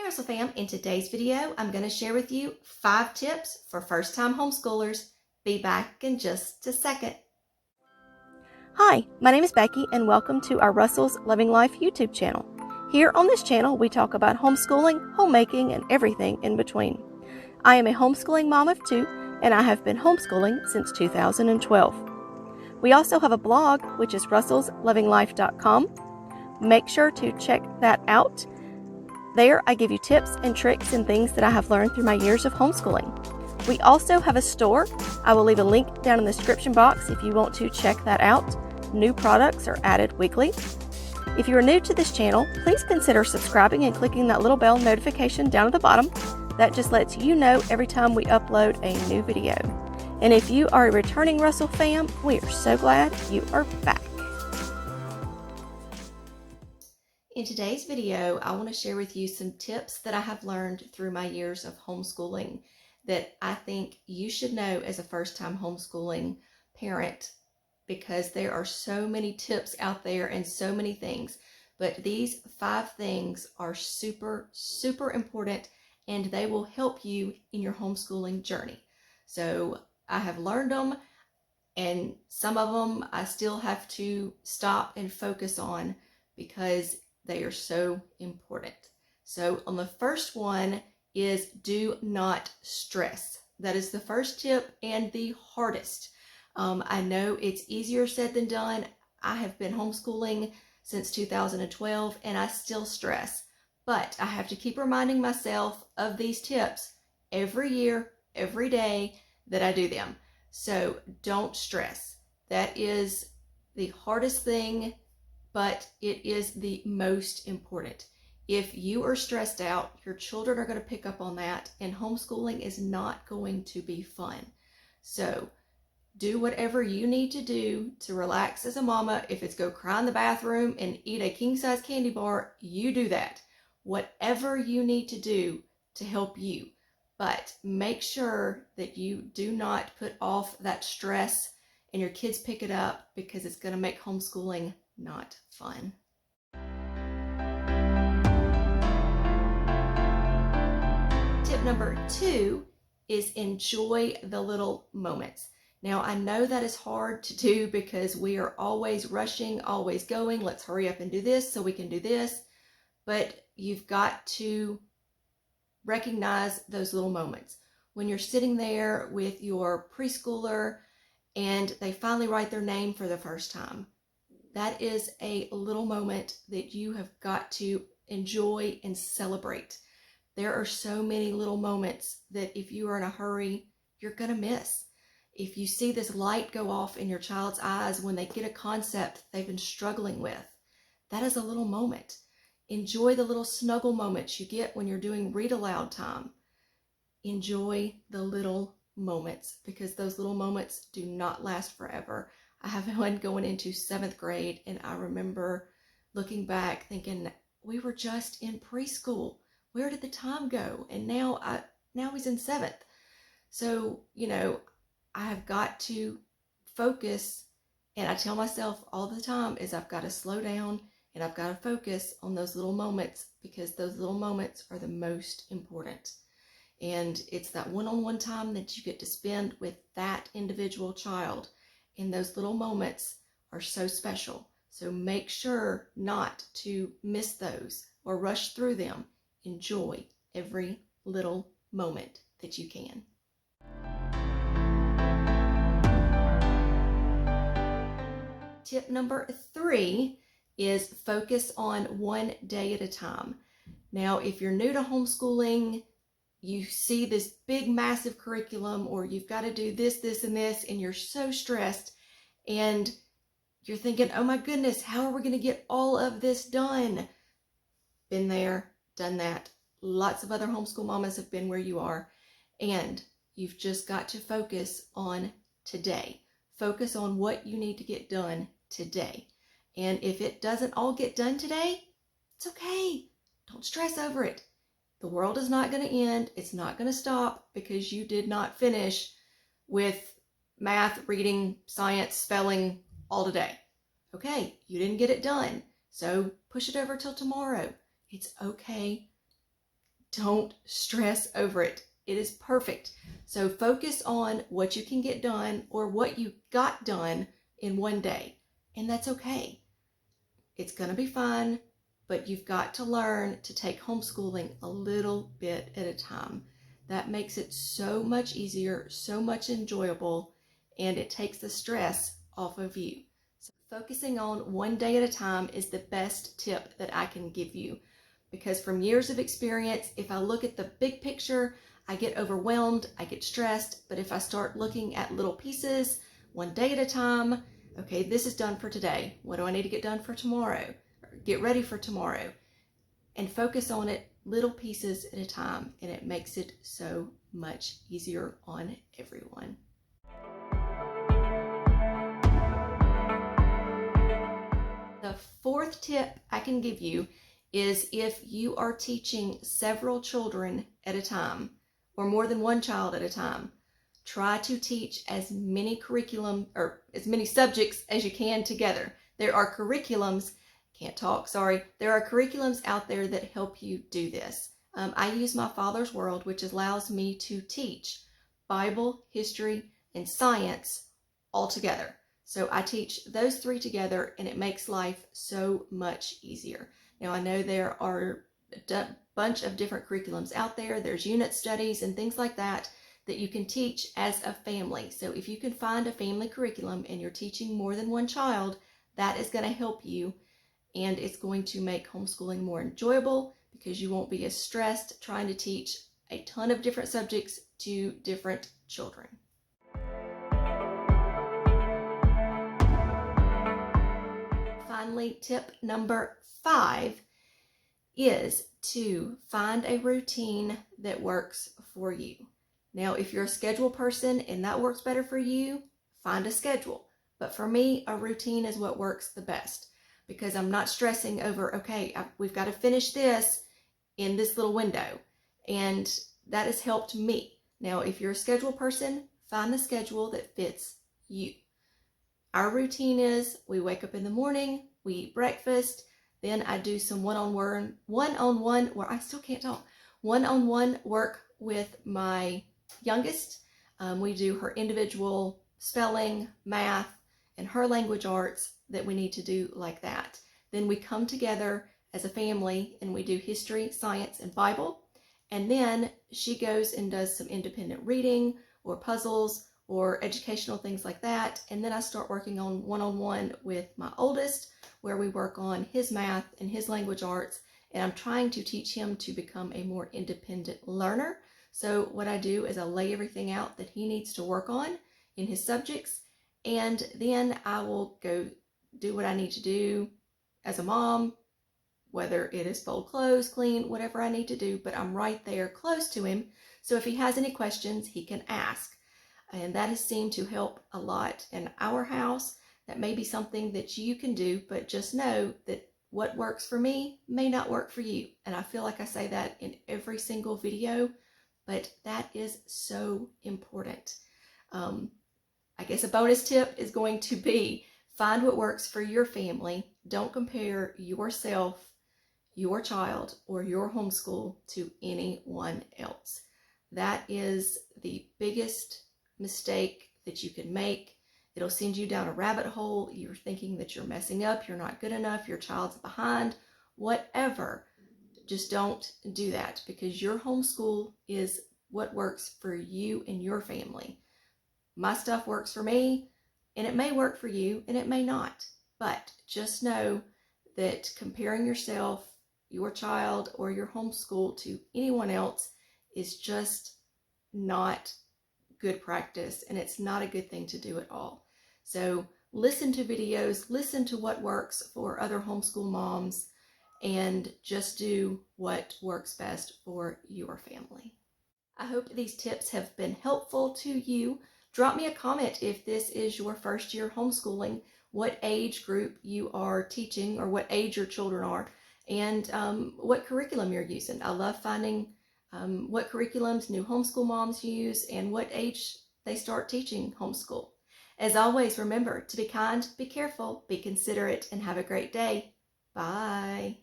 Russell fam, in today's video, I'm going to share with you 5 tips for first-time homeschoolers. Be back in just a second. Hi, my name is Becky and welcome to our Russell's Loving Life YouTube channel. Here on this channel, we talk about homeschooling, homemaking, and everything in between. I am a homeschooling mom of 2, and I have been homeschooling since 2012. We also have a blog, which is russellslovinglife.com. Make sure to check that out. There, I give you tips and tricks and things that I have learned through my years of homeschooling. We also have a store. I will leave a link down in the description box if you want to check that out. New products are added weekly. If you are new to this channel, please consider subscribing and clicking that little bell notification down at the bottom. That just lets you know every time we upload a new video. And if you are a returning Russell fam, we are so glad you are back. In today's video, I want to share with you some tips that I have learned through my years of homeschooling that I think you should know as a first-time homeschooling parent, because there are so many tips out there and so many things. But these 5 things are super, super important, and they will help you in your homeschooling journey. So I have learned them, and some of them I still have to stop and focus on because they are so important. So on the first one is do not stress. That is the first tip and the hardest. I know it's easier said than done. I have been homeschooling since 2012 and I still stress, but I have to keep reminding myself of these tips every year, every day that I do them. So don't stress. That is the hardest thing, but it is the most important. If you are stressed out, your children are going to pick up on that, and homeschooling is not going to be fun. So do whatever you need to do to relax as a mama. If it's go cry in the bathroom and eat a king-size candy bar, you do that. Whatever you need to do to help you. But make sure that you do not put off that stress and your kids pick it up, because it's going to make homeschooling not fun. Tip number 2 is enjoy the little moments. Now, I know that is hard to do because we are always rushing, always going. Let's hurry up and do this so we can do this. But you've got to recognize those little moments. When you're sitting there with your preschooler and they finally write their name for the first time, that is a little moment that you have got to enjoy and celebrate. There are so many little moments that if you are in a hurry, you're going to miss. If you see this light go off in your child's eyes when they get a concept they've been struggling with, that is a little moment. Enjoy the little snuggle moments you get when you're doing read aloud time. Enjoy the little moments, because those little moments do not last forever. I have one going into 7th grade, and I remember looking back thinking, we were just in preschool. Where did the time go? And now he's in 7th. So, I have got to focus, and I tell myself all the time is I've got to slow down and I've got to focus on those little moments, because those little moments are the most important. And it's that one-on-one time that you get to spend with that individual child. And those little moments are so special. So make sure not to miss those or rush through them. Enjoy every little moment that you can. Tip number 3 is focus on one day at a time. Now, if you're new to homeschooling, you see this big, massive curriculum, or you've got to do this, this, and this, and you're so stressed, and you're thinking, oh my goodness, how are we going to get all of this done? Been there, done that. Lots of other homeschool mamas have been where you are, and you've just got to focus on today. Focus on what you need to get done today. And if it doesn't all get done today, it's okay. Don't stress over it. The world is not going to end. It's not going to stop because you did not finish with math, reading, science, spelling all today. Okay, you didn't get it done. So push it over till tomorrow. It's okay. don't stress over it. It is perfect. So focus on what you can get done or what you got done in one day. And that's okay. It's going to be fun, but you've got to learn to take homeschooling a little bit at a time. That makes it so much easier, so much enjoyable, and it takes the stress off of you. So focusing on one day at a time is the best tip that I can give you, because from years of experience, if I look at the big picture, I get overwhelmed, I get stressed, but if I start looking at little pieces, one day at a time, okay, this is done for today. What do I need to get done for tomorrow? Or get ready for tomorrow. And focus on it little pieces at a time, and it makes it so much easier on everyone. The fourth tip I can give you is if you are teaching several children at a time, or more than one child at a time, try to teach as many curriculum or as many subjects as you can together. There are curriculums, there are curriculums out there that help you do this. I use My Father's World, which allows me to teach Bible, history, and science all together. So I teach those three together, and it makes life so much easier. Now, I know there are a bunch of different curriculums out there. There's unit studies and things like that that you can teach as a family. So if you can find a family curriculum and you're teaching more than one child, that is going to help you, and it's going to make homeschooling more enjoyable because you won't be as stressed trying to teach a ton of different subjects to different children. Finally, tip number 5 is to find a routine that works for you. Now, if you're a schedule person and that works better for you, find a schedule. But for me, a routine is what works the best, because I'm not stressing over, okay, we've got to finish this in this little window. And that has helped me. Now, if you're a schedule person, find the schedule that fits you. Our routine is we wake up in the morning, we eat breakfast, then I do some one-on-one work with my youngest. We do her individual spelling, math, and her language arts that we need to do like that. Then we come together as a family and we do history, science, and Bible. And then she goes and does some independent reading or puzzles or educational things like that. And then I start working on one-on-one with my oldest, where we work on his math and his language arts. And I'm trying to teach him to become a more independent learner. So what I do is I lay everything out that he needs to work on in his subjects. And then I will go do what I need to do as a mom, whether it is fold clothes, clean, whatever I need to do, but I'm right there close to him. So if he has any questions, he can ask. And that has seemed to help a lot in our house. That may be something that you can do, but just know that what works for me may not work for you. And I feel like I say that in every single video, but that is so important. I guess a bonus tip is going to be find what works for your family. Don't compare yourself, your child, or your homeschool to anyone else. That is the biggest mistake that you can make. It'll send you down a rabbit hole. You're thinking that you're messing up, you're not good enough, your child's behind, whatever. Just don't do that, because your homeschool is what works for you and your family. My stuff works for me, and it may work for you, and it may not. But just know that comparing yourself, your child, or your homeschool to anyone else is just not good practice, and it's not a good thing to do at all. So listen to videos, listen to what works for other homeschool moms, and just do what works best for your family. I hope these tips have been helpful to you. Drop me a comment if this is your first year homeschooling, what age group you are teaching or what age your children are, and what curriculum you're using. I love finding what curriculums new homeschool moms use and what age they start teaching homeschool. As always, remember to be kind, be careful, be considerate, and have a great day. Bye.